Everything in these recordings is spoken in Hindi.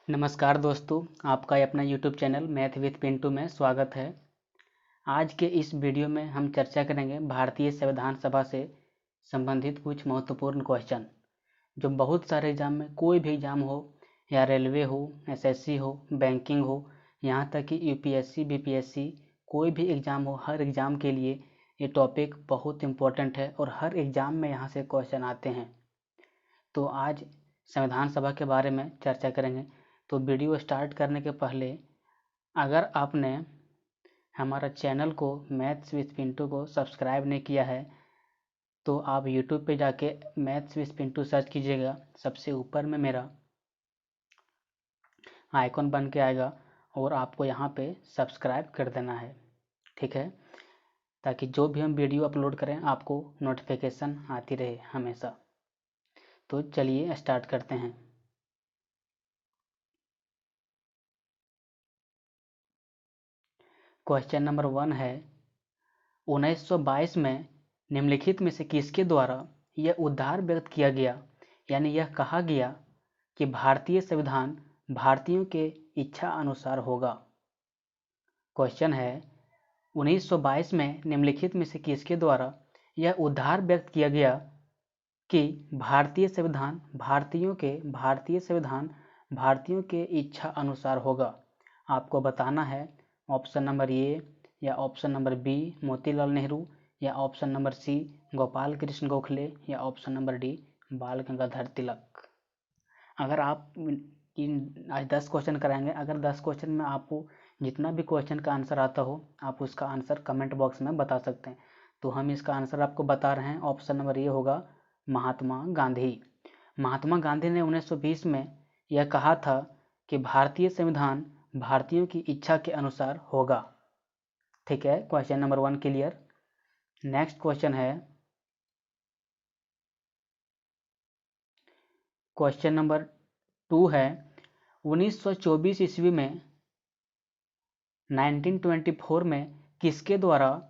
नमस्कार दोस्तों, आपका अपना YouTube channel math with Pintu में स्वागत है। आज के इस वीडियो में हम चर्चा करेंगे भारतीय संविधान सभा से संबंधित कुछ महत्वपूर्ण क्वेश्चन जो बहुत सारे एग्जाम में, कोई भी एग्जाम हो या रेलवे हो, एसएससी हो, बैंकिंग हो, यहाँ तक कि यूपीएससी, बीपीएससी, कोई भी एग्जाम हो, हर एग्जाम के लिए ये टॉपिक बहुत इम्पोर्टेंट है और हर एग्जाम में यहाँ से क्वेश्चन आते हैं। तो आज संविधान सभा के बारे में चर्चा करेंगे। तो वीडियो स्टार्ट करने के पहले अगर आपने हमारा चैनल को मैथ्स विथ पिंटू को सब्सक्राइब नहीं किया है तो आप यूट्यूब पे जाके मैथ्स विथ पिंटू सर्च कीजिएगा। सबसे ऊपर में मेरा आइकॉन बन के आएगा और आपको यहाँ पे सब्सक्राइब कर देना है, ठीक है, ताकि जो भी हम वीडियो अपलोड करें आपको नोटिफिकेशन आती रहे हमेशा। तो चलिए स्टार्ट करते हैं। क्वेश्चन नंबर 1 है, 1922 में निम्नलिखित में से किसके द्वारा यह उद्गार व्यक्त किया गया, यानी यह कहा गया कि भारतीय संविधान भारतीयों के इच्छा अनुसार होगा। क्वेश्चन है, 1922 में निम्नलिखित में से किसके द्वारा यह उद्गार व्यक्त किया गया कि भारतीय संविधान भारतीयों के इच्छा अनुसार होगा। आपको बताना है ऑप्शन नंबर ए या option number B Motilal Nehru या option number C Gopal Krishna Gokhale या ऑप्शन नंबर डी बाल गंगाधर तिलक। अगर आप आज 10 क्वेश्चन कराएंगे, अगर 10 क्वेश्चन में आपको जितना भी क्वेश्चन का आंसर आता हो आप उसका आंसर कमेंट बॉक्स में बता सकते हैं। तो हम इसका आंसर आपको बता रहे हैं। ऑप्शन नंबर ए होगा महात्मा गांधी। महात्मा गांधी ने 1920 में यह कहा था कि भारतीय संविधान भारतीयों की इच्छा के अनुसार होगा। ठीक है, question number 1 clear. Next question है क्वेश्चन नंबर 2 है, 1924 ईस्वी में 1924 में किसके द्वारा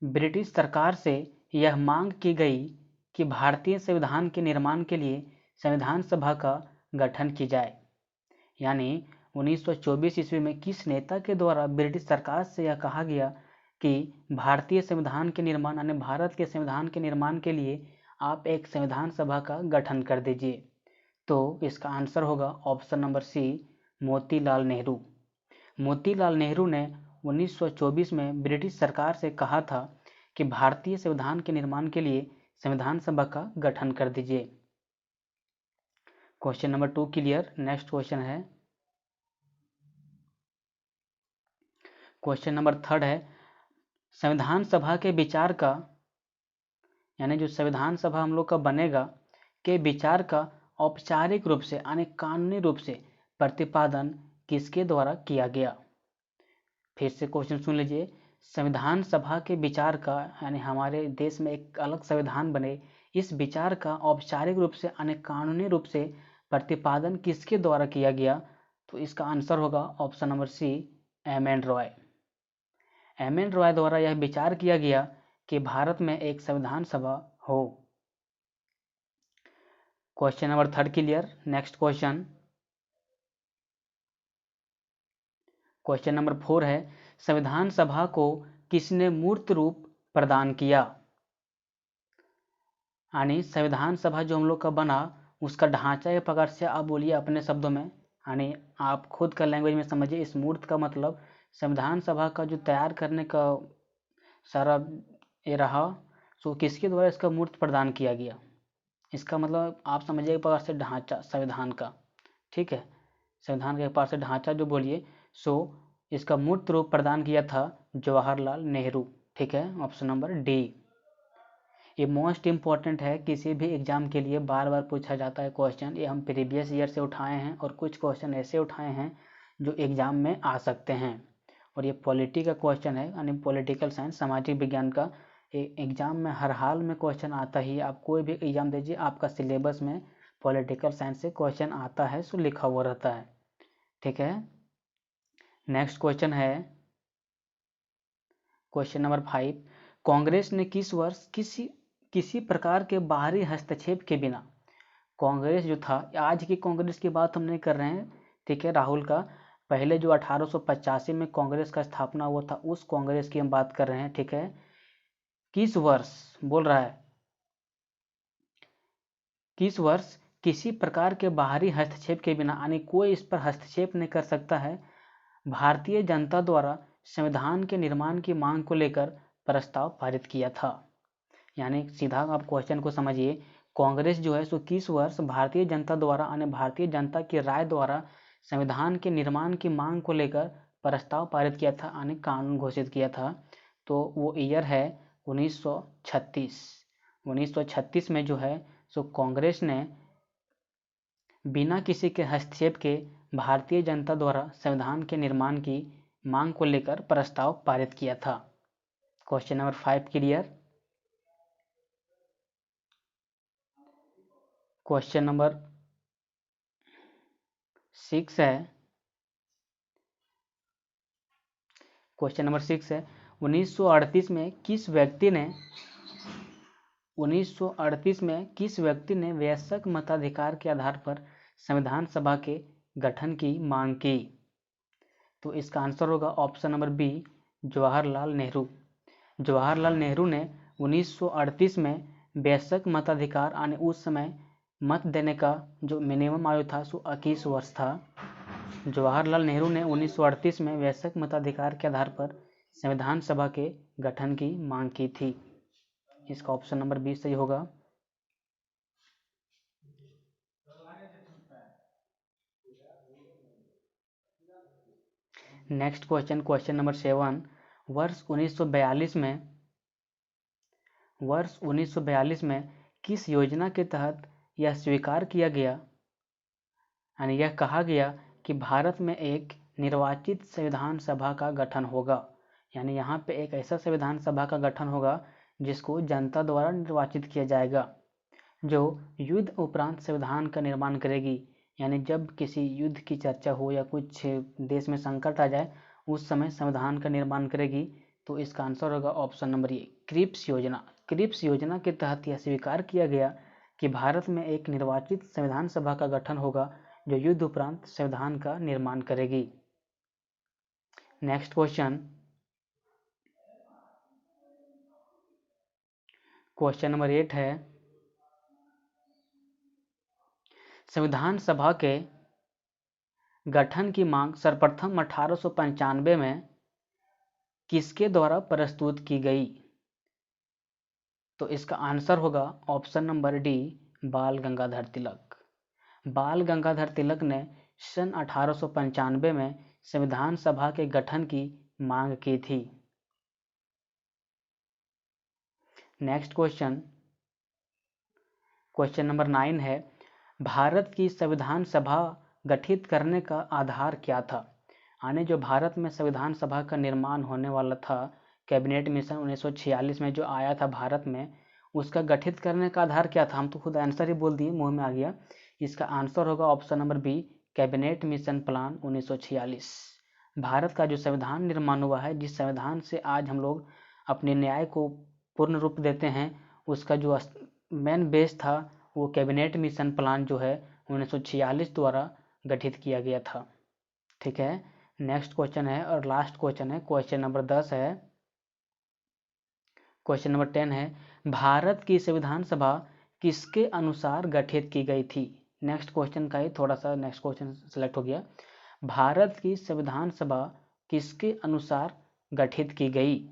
ब्रिटिश सरकार से यह मांग की गई कि भारतीय संविधान के निर्माण के लिए संविधान सभा का गठन की जाए। यानी 1924 ईस्वी में किस नेता के द्वारा ब्रिटिश सरकार से यह कहा गया कि भारतीय संविधान के निर्माण यानी भारत के संविधान के निर्माण के लिए आप एक संविधान सभा का गठन कर दीजिए। तो इसका आंसर होगा option number C Motilal Nehru. Motilal Nehru ने 1924 में ब्रिटिश सरकार से कहा था कि भारतीय संविधान के निर्माण के लिए संविधान सभा का गठन कर दीजिए। Question number 2 clear. Next question है क्वेश्चन नंबर 3 है, संविधान सभा के विचार का यानी जो संविधान सभा हम लोग का बनेगा के विचार का औपचारिक रूप से यानी कानूनी रूप से प्रतिपादन किसके द्वारा किया गया। फिर से क्वेश्चन सुन लीजिए, संविधान सभा के विचार का यानी हमारे देश में एक अलग संविधान बने, इस विचार का औपचारिक रूप से यानी कानूनी रूप से प्रतिपादन किसके द्वारा किया गया। तो इसका आंसर होगा option number C M N Roy. M N Roy द्वारा यह विचार किया गया कि भारत में एक संविधान सभा हो। Question number 3 clear. Next question question number 4 है, संविधान सभा को किसने मूर्त रूप प्रदान किया। यानी संविधान सभा जो हम लोग का बना उसका ढांचा या प्रकार से आप बोलिए अपने शब्दों में, यानी आप खुद का लैंग्वेज में समझिए। इस मूर्त का मतलब संविधान सभा का जो तैयार करने का सारा ये रहा, सो किसके द्वारा इसका मूर्त प्रदान किया गया। इसका मतलब आप समझिए एक प्रकार से ढांचा संविधान का, ठीक है, संविधान के एक प्रकार से ढांचा जो बोलिए, सो इसका मूर्त रूप प्रदान किया था जवाहरलाल नेहरू। ठीक है, ऑप्शन नंबर डी। ये मोस्ट इम्पॉर्टेंट है, किसी भी एग्जाम के लिए बार बार पूछा जाता है क्वेश्चन। ये हम प्रीवियस ईयर से उठाए हैं और कुछ क्वेश्चन ऐसे उठाए हैं जो एग्जाम में आ सकते हैं। और ये पॉलिटी का क्वेश्चन है यानी पॉलिटिकल साइंस सामाजिक विज्ञान का। एग्जाम में हर हाल में क्वेश्चन आता ही, आप कोई भी एग्जाम दीजिए आपका सिलेबस में पॉलिटिकल साइंस से क्वेश्चन आता है, सो लिखा हुआ रहता है। ठीक है, नेक्स्ट क्वेश्चन है क्वेश्चन नंबर 5, कांग्रेस ने किस वर्ष किसी प्रकार के बाहरी हस्तक्षेप के बिना, कांग्रेस जो था, आज की कांग्रेस की बात हम नहीं कर रहे हैं, ठीक है, राहुल का पहले जो 1885 में कांग्रेस का स्थापना हुआ था उस कांग्रेस की हम बात कर रहे हैं। ठीक है, किस वर्ष बोल रहा है, किस वर्ष किसी प्रकार के बाहरी हस्तक्षेप के बिना, यानी कोई इस पर हस्तक्षेप नहीं कर सकता है, भारतीय जनता द्वारा संविधान के निर्माण की मांग को लेकर प्रस्ताव पारित किया था। यानी सीधा आप क्वेश्चन को समझिए, कांग्रेस जो है सो किस वर्ष भारतीय जनता द्वारा यानी भारतीय जनता की राय द्वारा संविधान के निर्माण की मांग को लेकर प्रस्ताव पारित किया था, यानी कानून घोषित किया था। तो वो ईयर है 1936। 1936 में जो है सो कांग्रेस ने बिना किसी के हस्तक्षेप के भारतीय जनता द्वारा संविधान के निर्माण की मांग को लेकर प्रस्ताव पारित किया था। Question number 5 clear. Question number 6 है, क्वेश्चन नंबर 6 है 1938 में किस व्यक्ति ने 1938 में किस व्यक्ति ने वयस्क मताधिकार के आधार पर संविधान सभा के गठन की मांग की? तो इसका आंसर होगा option number B, Jawaharlal Nehru. Jawaharlal Nehru ने 1938 में वयस्क मताधिकार यानी उस समय मत देने का जो मिनिमम आयु था सो 21 वर्ष था। जवाहरलाल नेहरू ने 1938 में वयस्क मताधिकार के आधार पर संविधान सभा के गठन की मांग की थी। इसका ऑप्शन नंबर बी सही होगा। नेक्स्ट क्वेश्चन, क्वेश्चन नंबर 7, वर्ष 1942 में किस योजना के तहत यह स्वीकार किया गया, यानी यह कहा गया कि भारत में एक निर्वाचित संविधान सभा का गठन होगा। यानी यहाँ पे एक ऐसा संविधान सभा का गठन होगा जिसको जनता द्वारा निर्वाचित किया जाएगा, जो युद्ध उपरांत संविधान का निर्माण करेगी। यानी जब किसी युद्ध की चर्चा हो या कुछ देश में संकट आ जाए उस समय संविधान का निर्माण करेगी। तो इसका आंसर होगा ऑप्शन नंबर ए, क्रिप्स योजना। क्रिप्स योजना के तहत यह स्वीकार किया गया कि भारत में एक निर्वाचित संविधान सभा का गठन होगा जो युद्ध उपरांत संविधान का निर्माण करेगी। नेक्स्ट क्वेश्चन, क्वेश्चन नंबर 8 है, संविधान सभा के गठन की मांग सर्वप्रथम 1895 में किसके द्वारा प्रस्तुत की गई? तो इसका आंसर होगा ऑप्शन नंबर डी, बाल गंगाधर तिलक। बाल गंगाधर तिलक ने सन 1895 में संविधान सभा के गठन की मांग की थी। नेक्स्ट क्वेश्चन, क्वेश्चन नंबर 9 है, भारत की संविधान सभा गठित करने का आधार क्या था? यानी जो भारत में संविधान सभा का निर्माण होने वाला था, कैबिनेट मिशन 1946 में जो आया था भारत में, उसका गठित करने का आधार क्या था? हम तो खुद आंसर ही बोल दिए, मुंह में आ गया। इसका आंसर होगा option number B, cabinet mission plan 1946। Bharat का जो संविधान निर्माण हुआ है, जिस संविधान से आज हम लोग अपने न्याय को पूर्ण रूप देते हैं, उसका जो मेन बेस था वो कैबिनेट मिशन प्लान जो है 1946 द्वारा गठित किया गया था। ठीक है, नेक्स्ट क्वेश्चन है और लास्ट क्वेश्चन है, क्वेश्चन नंबर 10 है, क्वेश्चन नंबर 10 है, भारत की संविधान सभा किसके अनुसार गठित की गई थी? नेक्स्ट क्वेश्चन का ही थोड़ा सा नेक्स्ट क्वेश्चन सेलेक्ट हो गया। भारत की संविधान सभा किसके अनुसार गठित की गई?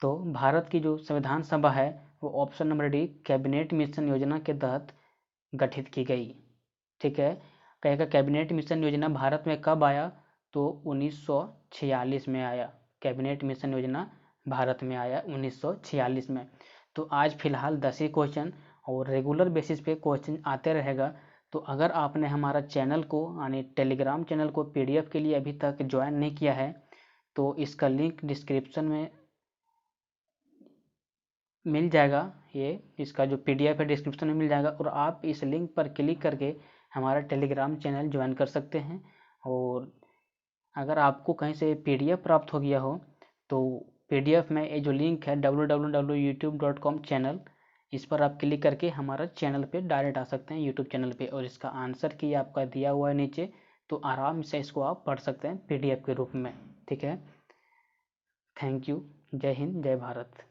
तो भारत की जो संविधान सभा है वो option number D, cabinet mission योजना के तहत गठित की गई। ठीक है, कहेगा कैबिनेट मिशन योजना भारत में कब आया? तो 1946 में आया। कैबिनेट मिशन योजना भारत में आया 1946 में। तो आज फिलहाल 10 ही क्वेश्चन और रेगुलर बेसिस पे क्वेश्चन आते रहेगा। तो अगर आपने हमारा चैनल को यानी टेलीग्राम चैनल को पीडीएफ के लिए अभी तक ज्वाइन नहीं किया है तो इसका लिंक डिस्क्रिप्शन में मिल जाएगा। ये इसका जो पीडीएफ है डिस्क्रिप्शन में मिल जाएगा और आप इस लिंक पर क्लिक करके हमारा टेलीग्राम चैनल ज्वाइन कर सकते हैं। और अगर आपको कहीं से पीडीएफ प्राप्त हो गया हो तो पीडीएफ में ये जो लिंक है www.youtube.com चैनल, इस पर आप क्लिक करके हमारा चैनल पे डायरेक्ट आ सकते हैं यूट्यूब चैनल पे। और इसका आंसर की आपका दिया हुआ है नीचे तो आराम से इसको आप पढ़ सकते हैं PDF के रूप में। ठीक है, थैंक यू। जय हिंद, जय भारत।